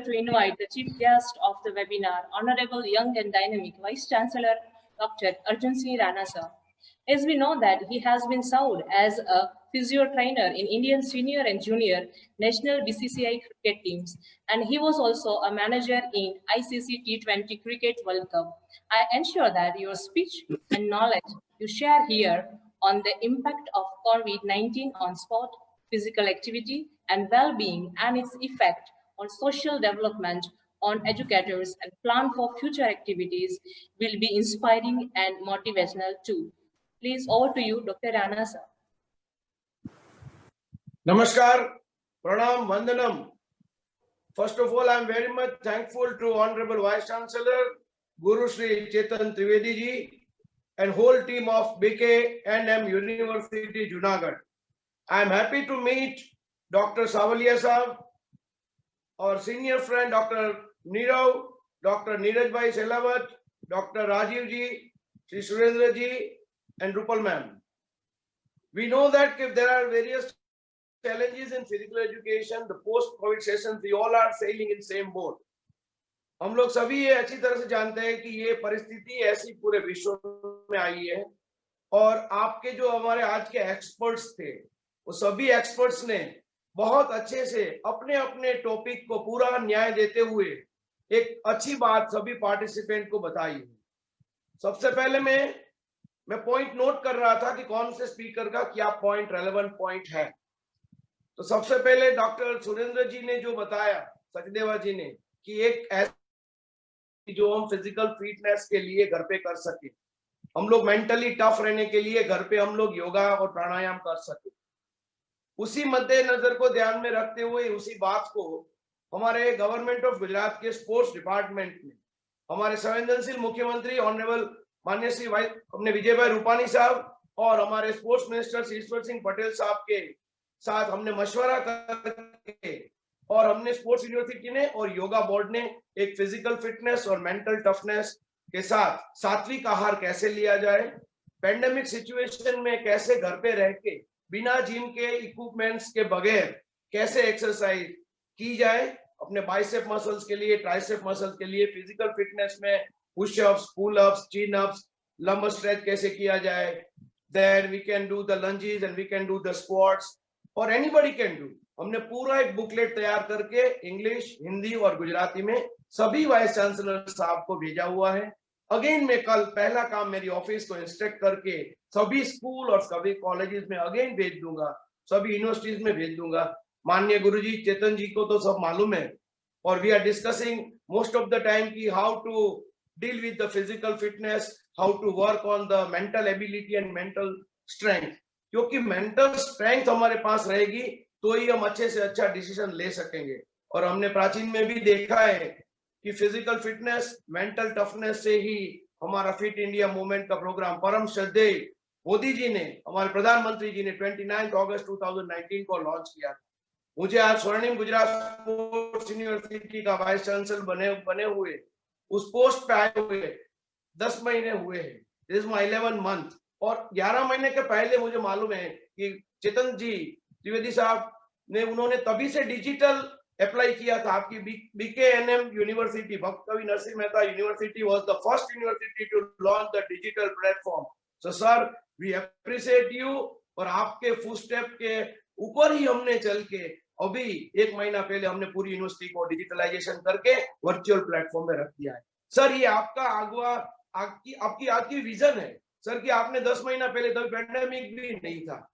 to invite the chief guest of the webinar, Honorable Young and Dynamic Vice Chancellor Dr. Arjun Singh Rana sir. As we know that he has been served as a physio trainer in Indian senior and junior national BCCI cricket teams, and he was also a manager in ICC T20 Cricket World Cup. I ensure that your speech and knowledge you share here on the impact of COVID-19 on sport, physical activity, and well-being, and its effect on social development, on educators, and plan for future activities will be inspiring and motivational too. Please, over to you, Dr. Rana sir. Namaskar, Pranam, Vandanam. First of all, I am very much thankful to Honorable Vice Chancellor, Guru Shri Chetan Trivedi ji, and whole team of BKNM University, Junagadh. I am happy to meet Dr. Savalia Saab, our senior friend Dr. Nirav, Dr. Neeraj Bhai Selawat, Dr. Rajiv ji, Shri Surendra ji, and Rupal ma'am. We know that if there are various challenges in physical education, the post-COVID sessions, we all are sailing in same boat. हम लोग सभी ये अच्छी तरह से जानते हैं कि ये परिस्थिति ऐसी पूरे विश्व में आई है, और आपके जो हमारे आज के एक्सपर्ट्स थे, वो सभी एक्सपर्ट्स ने बहुत अच्छे से अपने अपने टॉपिक को पूरा न्याय देते हुए एक अच्छी बात सभी पार्टिसिपेंट को बताई है। सबसे पहले मैं पॉइंट नोट कर रहा था कि कौन से स्पीकर का क्या पॉइंट रेलेवेंट पॉइंट है। तो सबसे पहले डॉक्टर सुरेंद्र जी ने जो बताया, सचदेवा जी ने, कि एक ऐसी जो हम फिजिकल फिटनेस के लिए घर पे कर सके, हम लोग मेंटली टफ रहने के लिए घर पे हम लोग योगा और प्राणायाम कर सके। उसी मद्देनजर को ध्यान में रखते हुए उसी बात को हमारे गवर्नमेंट ऑफ गुजरात के स्पोर्ट्स डिपार्टमेंट में हमारे संवेदनशील मुख्यमंत्री ऑनरेबल माननीय श्री अपने विजय भाई रूपानी साहब और हमारे स्पोर्ट्स मिनिस्टर श्री ईश्वर सिंह पटेल साहब के साथ हमने मशवरा करके और हमने स्पोर्ट्स यूनिवर्सिटी ने और योगा बोर्ड ने एक फिजिकल फिटनेस और मेंटल टफनेस के साथ सात्विक आहार कैसे लिया जाए, पेंडेमिक सिचुएशन में कैसे घर पे रह के बिना जिम के इक्विपमेंट्स के बगैर कैसे एक्सरसाइज की जाए, अपने बाइसेप मसल्स के लिए, ट्राइसेप मसल्स के लिए, फिजिकल फिटनेस में pushups, pullups, chin ups, lumbar stretch कैसे किया जाए, then we can do the lunges and we can do the squats और एनीबॉडी कैन डू। हमने पूरा एक बुकलेट तैयार करके इंग्लिश, हिंदी और गुजराती में सभी वाइस चांसलर साहब को भेजा हुआ है। अगेन मैं कल पहला काम मेरी ऑफिस को इंस्ट्रक्ट करके सभी स्कूल और सभी कॉलेजेस में अगेन भेज दूंगा, सभी यूनिवर्सिटीज में भेज दूंगा। माननीय गुरुजी चेतन जी को तो सब मालूम है, और we are discussing most of the time की how to deal with the physical fitness, how to work on the mental ability and mental strength, क्योंकि मेंटल स्ट्रेंथ हमारे पास रहेगी तो ही हम अच्छे से अच्छा डिसीजन ले सकेंगे। और हमने प्राचीन में भी देखा है कि फिजिकल फिटनेस, मेंटल टफनेस से ही हमारा फिट इंडिया मूवमेंट का प्रोग्राम परम श्रद्धेय मोदी जी ने, हमारे प्रधानमंत्री जी ने 29 अगस्त 2019 को लॉन्च किया था। मुझे आज स्वर्णिम गुजरात स्पोर्ट्स यूनिवर्सिटी का वाइस चांसलर बने हुए उस पोस्ट पे आए हुए 10 महीने हुए हैं। दिस इज माय 11 मंथ, और 11 महीने के पहले मुझे मालूम है कि चेतन जी त्रिवेदी साहब ने, उन्होंने तभी से डिजिटल अप्लाई किया था। आपकी BKNM university, Bhakta Kavi Narsinh Mehta university was the first university to launch the digital platform. So sir, we appreciate you, और आपके फुटस्टेप के ऊपर ही हमने चल के अभी 1 महीना पहले हमने पूरी यूनिवर्सिटी को डिजिटलाइजेशन करके वर्चुअल प्लेटफॉर्म में रख दिया है। सर, ये आपका आपकी विजन है सर, कि आपने 10 महीना पहले तो पेंडेमिक भी नहीं था,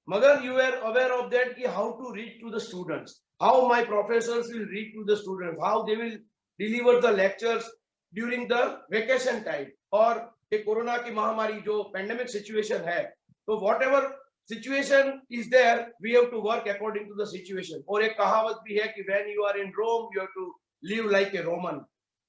मगर you are aware of that कि how to reach to the students, how my professors will reach to the students, how they will deliver the lectures during the vacation time. और ये कोरोना की महामारी जो पेंडेमिक सिचुएशन है, तो whatever situation is there, we have to work according to the situation. और एक कहावत भी है कि when you are in Rome you have to live like a Roman,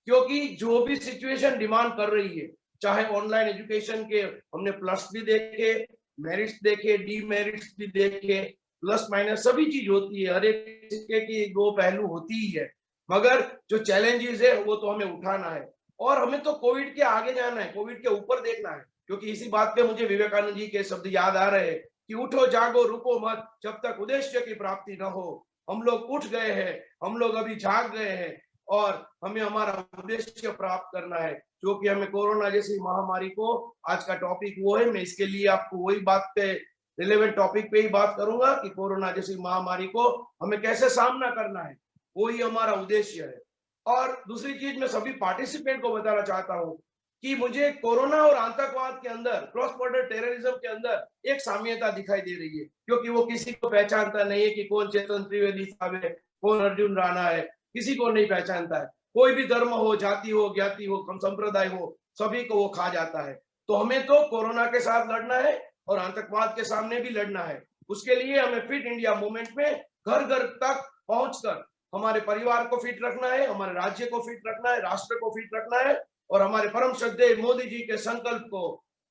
क्योंकि जो भी सिचुएशन डिमांड कर रही है, चाहे ऑनलाइन एजुकेशन के हमने प्लस भी देखे, मेरिट्स देखे, डीमेरिट्स भी देखे, प्लस माइनस सभी चीज होती है, हर एक सिक्के की 2 पहलू होती ही है, मगर जो चैलेंजेस है वो तो हमें उठाना है, और हमें तो कोविड के आगे जाना है, कोविड के ऊपर देखना है। क्योंकि इसी बात पे मुझे विवेकानंद जी के शब्द याद आ रहे हैं कि उठो जागो रुको मत, जब तक उद्देश्य की प्राप्ति न हो। हम लोग उठ गए हैं, हम लोग अभी जाग गए हैं, और हमें हमारा उद्देश्य प्राप्त करना है, जो कि हमें कोरोना जैसी महामारी को, आज का टॉपिक वो है। मैं इसके लिए आपको वही बात पे, रिलेवेंट टॉपिक पे ही बात करूंगा कि कोरोना जैसी महामारी को हमें कैसे सामना करना है, वही हमारा उद्देश्य है। और दूसरी चीज मैं सभी पार्टिसिपेंट को बताना चाहता हूँ कि मुझे कोरोना और आतंकवाद के अंदर, क्रॉस बॉर्डर टेररिज्म के अंदर एक साम्यता दिखाई दे रही है, क्योंकि वो किसी को पहचानता नहीं है कि कौन चेतन त्रिवेदी साहब है, कौन अर्जुन राणा है, किसी को नहीं पहचानता है। कोई भी धर्म हो, जाति हो, ज्ञाति हो, संप्रदाय हो, सभी को वो खा जाता है। तो हमें तो कोरोना के साथ लड़ना है और आतंकवाद के सामने भी लड़ना है। उसके लिए हमें फिट इंडिया मूवमेंट में घर घर तक पहुंचकर हमारे परिवार को फिट रखना है, हमारे राज्य को फिट रखना है, राष्ट्र को फिट रखना है, और हमारे परम श्रद्धेय मोदी जी के संकल्प को,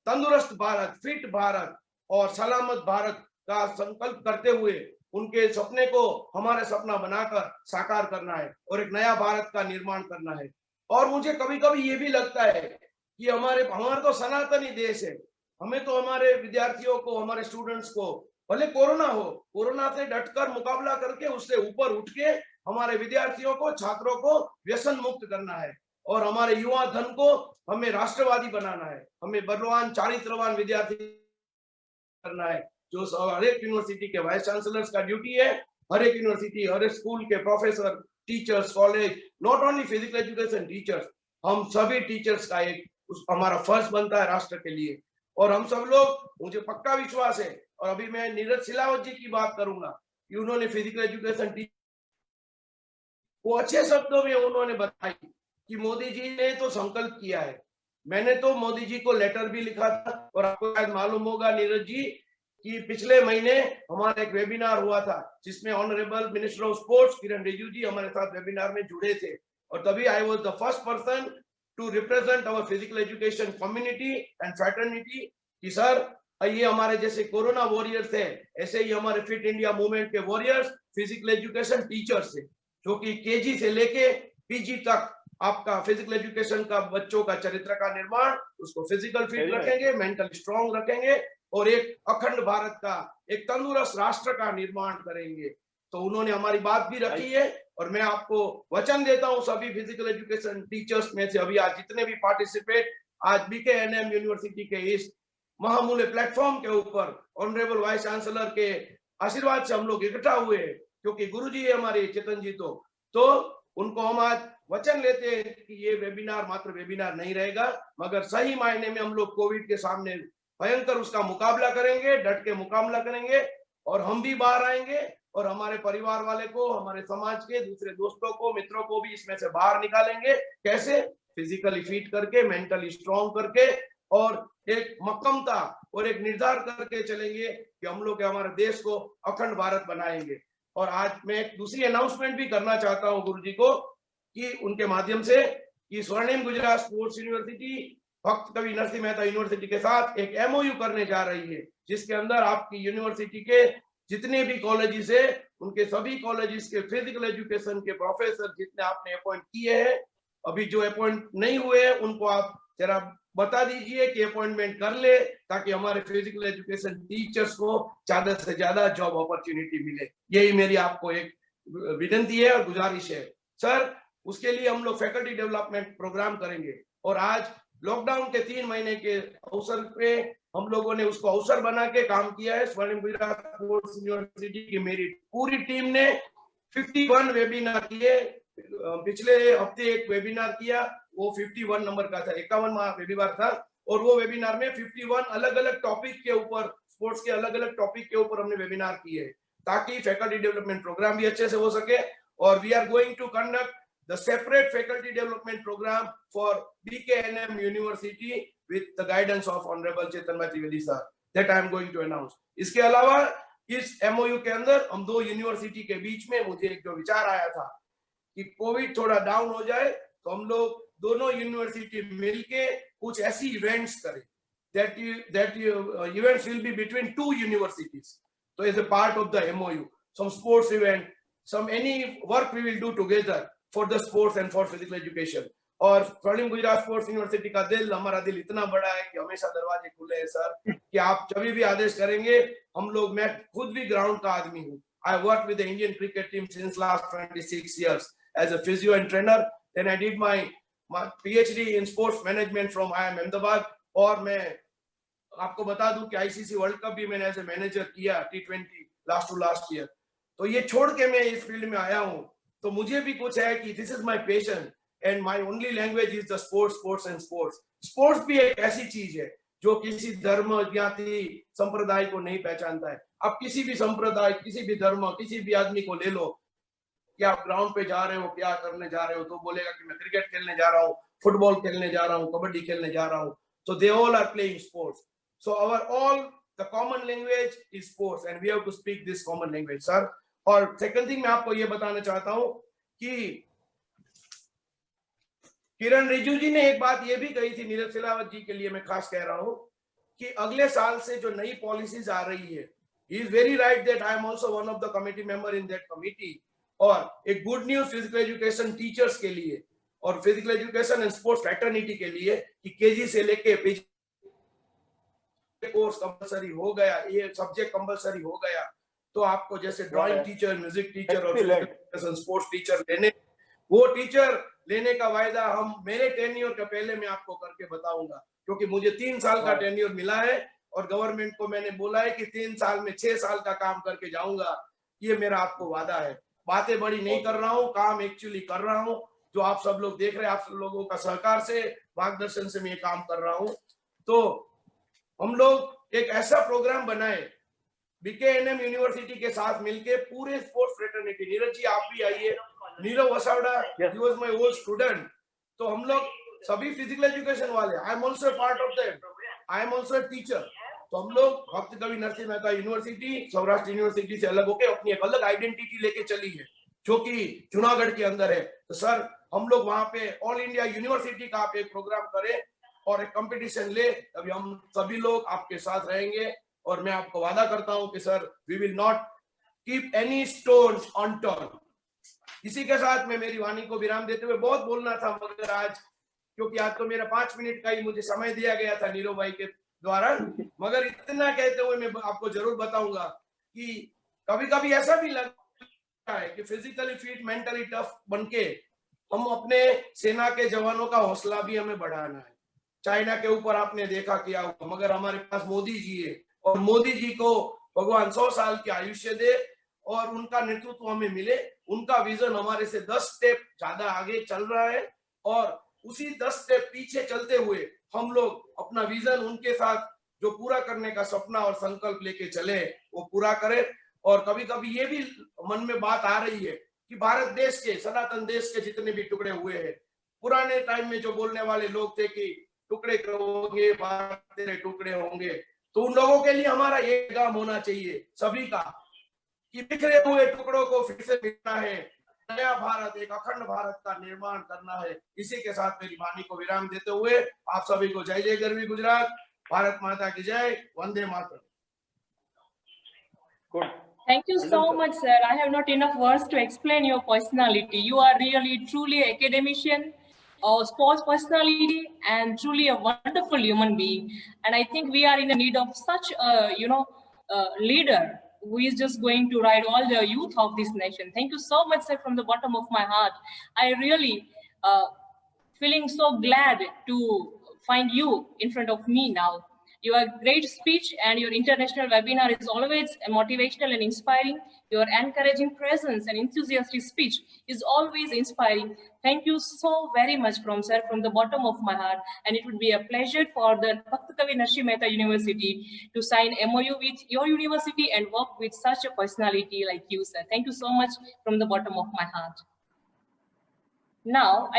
तंदुरुस्त भारत, फिट भारत और सलामत भारत का संकल्प करते हुए उनके सपने को हमारे सपना बनाकर साकार करना है और एक नया भारत का निर्माण करना है। और मुझे कभी कभी ये भी लगता है कि हमारा तो सनातनी देश है, हमें तो हमारे विद्यार्थियों को, हमारे स्टूडेंट्स को, भले कोरोना हो, कोरोना से डटकर मुकाबला करके उससे ऊपर उठ के हमारे विद्यार्थियों को, छात्रों को व्यसन मुक्त करना है और हमारे युवा धन को हमें राष्ट्रवादी बनाना है। हमें बलवान, चारित्रवान विद्यार्थी करना है, जो हर एक यूनिवर्सिटी के वाइस चांसलर्स का ड्यूटी है। हर एक यूनिवर्सिटी, हर एक स्कूल के professor, teachers, college, not only physical education teachers, हम सभी टीचर्स का एक हमारा फर्ज बनता है राष्ट्र के लिए। और हम सब लोग, मुझे पक्का विश्वास है, और अभी मैं नीरज सिलावत जी की बात करूंगा कि उन्होंने फिजिकल एजुकेशन वो अच्छे शब्दों में उन्होंने बताई कि मोदी जी ने तो संकल्प किया है। मैंने तो मोदी जी को लेटर भी लिखा था, और आपको शायद मालूम होगा नीरज जी कि पिछले महीने हमारा एक वेबिनार हुआ था जिसमें honourable minister of sports Kiran Rijiju ji हमारे साथ वेबिनार में जुड़े थे, और तभी I was the first person to represent our physical education community and fraternity कि सर, ये हमारे जैसे कोरोना वॉरियर्स है, ऐसे ही हमारे फिट इंडिया मूवमेंट के वॉरियर्स फिजिकल एजुकेशन टीचर्स है, जो कि केजी से लेके पीजी तक आपका फिजिकल एजुकेशन का, बच्चों का चरित्र का निर्माण, उसको फिजिकल फिट रखेंगे, मेंटल स्ट्रांग रखेंगे और एक अखंड भारत का, एक तंदुरुस्त राष्ट्र का निर्माण करेंगे। तो उन्होंने हमारी बात भी रखी है, और मैं आपको वचन देता हूं सभी फिजिकल एजुकेशन टीचर्स में से, अभी आज जितने भी पार्टिसिपेट आज बीकेएनएम यूनिवर्सिटी के इस महामूल्य प्लेटफॉर्म के ऊपर ऑनरेबल वाइस चांसलर के आशीर्वाद से हम लोग इकट्ठा हुए हैं, क्योंकि गुरुजी है हमारे चेतन जी, तो उनको हम आज वचन लेते हैं कि ये वेबिनार मात्र वेबिनार नहीं रहेगा, मगर सही मायने में हम लोग कोविड के सामने भयंकर उसका मुकाबला करेंगे, डट के मुकाबला करेंगे, और हम भी बाहर आएंगे और हमारे परिवार वाले को, हमारे समाज के दूसरे दोस्तों को, मित्रों को भी इसमें से बाहर निकालेंगे। कैसे? फिजिकली फिट करके, मेंटली स्ट्रांग करके, और एक मक्कमता और एक निर्धार करके चलेंगे कि हम लोग हमारे देश को अखंड भारत बनाएंगे। और आज मैं एक दूसरी अनाउंसमेंट भी करना चाहता हूं गुरुजी को, कि उनके माध्यम से कि स्वर्णिम Gujarat sports university Bhakta Kavi Narsinh Mehta university के साथ एक एमओयू करने जा रही है, जिसके अंदर आपकी यूनिवर्सिटी के जितने भी कॉलेजेस है, उनके सभी कॉलेजेस के फिजिकल एजुकेशन के प्रोफेसर जितने आपने अपॉइंट किए हैं, अभी जो अपॉइंट नहीं हुए हैं उनको आप जरा बता दीजिए कि अपॉइंटमेंट कर ले, ताकि हमारे फिजिकल एजुकेशन टीचर्स को ज्यादा से ज्यादा जॉब अपॉर्चुनिटी मिले। यही मेरी आपको एक विनती है और गुजारिश है सर। उसके लिए हम लोग फैकल्टी डेवलपमेंट प्रोग्राम करेंगे, और आज लॉकडाउन के 3 महीने के अवसर पे हम लोगों ने उसको अवसर बना के काम किया है। स्वर्णिम गुजरात स्पोर्ट्स यूनिवर्सिटी की मेरी पूरी टीम ने 51 वेबिनार किए। पिछले हफ्ते एक वेबिनार किया, वो 51 नंबर का था, 51वां वेबिनार था, और वो वेबिनार में 51 अलग अलग टॉपिक के ऊपर, स्पोर्ट्स के अलग अलग टॉपिक के ऊपर हमने वेबिनार किए, ताकि फैकल्टी डेवलपमेंट प्रोग्राम भी अच्छे से हो सके। और we are going to conduct the separate faculty development program for BKNM University with the guidance of Honorable Chetan Trivedi sir, that I am going to announce. इसके अलावा इस MOU के अंदर हम दो यूनिवर्सिटी के बीच में मुझे एक जो विचार आया था कि कोविड थोड़ा डाउन हो जाए तो हम लोग दोनों यूनिवर्सिटी मिलके कुछ ऐसी इवेंट्स करें, that events will be between 2 universities. So as a part of the MOU, some sports event, some any work we will do together for the sports and for physical education. और स्वर्णिम Gujarat sports university का दिल, हमारा दिल इतना बड़ा है कि हमेशा दरवाजे खुले हैं सर, कि आप जब भी आदेश करेंगे हम लोग, मैं खुद भी ग्राउंड का आदमी हूँ। I worked with the Indian cricket team since last 26 years. as a physio and trainer. Then I did my PhD in sports management from IIM Ahmedabad. और मैं आपको बता दूं कि ICC वर्ल्ड कप भी मैंने एज ए मैनेजर किया T20 last year. तो ये छोड़ के मैं इस फील्ड में आया हूं, तो मुझे भी कुछ है कि this is my passion and my only language is the sports and sports. Sports भी एक ऐसी चीज है जो किसी धर्म जाति संप्रदाय को नहीं पहचानता है. आप किसी भी संप्रदाय, किसी भी धर्म, किसी भी आदमी को ले लो कि आप ग्राउंड पे जा रहे हो, क्या करने जा रहे हो, तो बोलेगा कि मैं क्रिकेट खेलने जा रहा हूँ, फुटबॉल खेलने जा रहा हूँ, कबड्डी खेलने जा रहा हूँ. So they all are playing sports. So the common language is sports and we have to speak this common language, sir. और second thing मैं आपको ये बताना चाहता हूँ कि किरण रिजिजू जी ने एक बात ये भी कही थी, नीरज सिलावत जी के लिए मैं खास कह रहा हूँ कि अगले साल से जो नई पॉलिसीज आ रही है, he is very right that I am also one of the committee member in that committee. और एक good news physical education teachers के लिए और physical education and sports fraternity के लिए कि केजी से लेके पीजी कोर्स कंपलसरी हो गया, ये सब्जेक्ट कंपलसरी हो गया. तो आपको जैसे ड्राइंग टीचर, म्यूजिक टीचर और फिजिकल एजुकेशन स्पोर्ट्स टीचर लेने, वो टीचर लेने का वायदा हम मेरे टेन्योर का पहले मैं आपको करके बताऊंगा, क्योंकि मुझे 3 साल का टेन्योर मिला है और गवर्नमेंट को मैंने बोला है कि 3 साल में 6 साल का काम करके जाऊंगा. ये मेरा आपको वादा है. बातें बड़ी नहीं कर रहा हूँ, काम एक्चुअली कर रहा हूँ. जो आप सब लोग देख रहे हैं, आप सब लोगों का सहकार से, मार्गदर्शन से मैं ये काम कर रहा हूँ. तो हम लोग एक ऐसा प्रोग्राम बनाए BKNM यूनिवर्सिटी के साथ मिलके, पूरे स्पोर्ट्स फ्रेटर्निटी. नीरज जी आप भी आइए, Nirav Vasavada, he was my old student. तो हम लोग सभी फिजिकल एजुकेशन वाले, I am also part of that, I am also a teacher. तो हम लोग भक्त कवि नरसिंह मेहता यूनिवर्सिटी, सौराष्ट्र यूनिवर्सिटी से अलग होकर अपनी एक अलग आइडेंटिटी लेके चली है, जो कि जूनागढ़ के अंदर है. तो सर हम लोग वहां पे ऑल इंडिया यूनिवर्सिटी का आप एक प्रोग्राम करें और एक कंपटीशन ले, तभी हम सभी लोग आपके साथ रहेंगे. और मैं आपको वादा करता हूं कि sir we will not keep any stones unturned. इसी के साथ मैं मेरी वाणी को विराम देते हुए, बहुत बोलना था मगर आज, क्योंकि आज तो मेरा 5 मिनट का ही मुझे समय दिया गया था नीरव भाई के द्वारा, मगर इतना कहते हुए मैं आपको जरूर बताऊंगा कि कभी कभी ऐसा भी लगता है कि फिजिकली फिट, मेंटली टफ बनके हम अपने सेना के जवानों का हौसला भी हमें बढ़ाना है. चाइना के ऊपर आपने देखा किया हुआ, मगर हमारे पास मोदी जी है और मोदी जी को भगवान 100 साल की आयुष्य दे और उनका नेतृत्व हमें मिले. उनका विजन हमारे से 10 स्टेप ज्यादा आगे चल रहा है और उसी 10 स्टेप पीछे चलते हुए हम लोग अपना विजन उनके साथ जो पूरा करने का सपना और संकल्प लेके चले, वो पूरा करें. और कभी कभी ये भी मन में बात आ रही है कि भारत देश के, सनातन देश के जितने भी टुकड़े हुए हैं, पुराने टाइम में जो बोलने वाले लोग थे कि टुकड़े होंगे, भारत तेरे टुकड़े होंगे, तो उन लोगों के लिए हमारा ये काम होना चाहिए सभी का कि बिखरे हुए टुकड़ों को फिर से मिलना है, नया भारत, एक अखंड भारत का निर्माण करना है. इसी के साथ मेरी वाणी को विराम देते हुए आप सभी को जय जय गरवी गुजरात, भारत माता की जय, Vande Mataram. Thank you so much, sir. I have not enough words to explain your personality. You are really, truly an academician, a sports personality, and truly a wonderful human being. And I think we are in need of such a leader who is just going to ride all the youth of this nation. Thank you so much, sir, from the bottom of my heart. I really feeling so glad to find you in front of me now. Your great speech and your international webinar is always motivational and inspiring. Your encouraging presence and enthusiastic speech is always inspiring. Thank you so very much from the bottom of my heart. And it would be a pleasure for the Bhakt Kavi Narasimha Mehta University to sign MOU with your university and work with such a personality like you, sir. Thank you so much from the bottom of my heart. Now,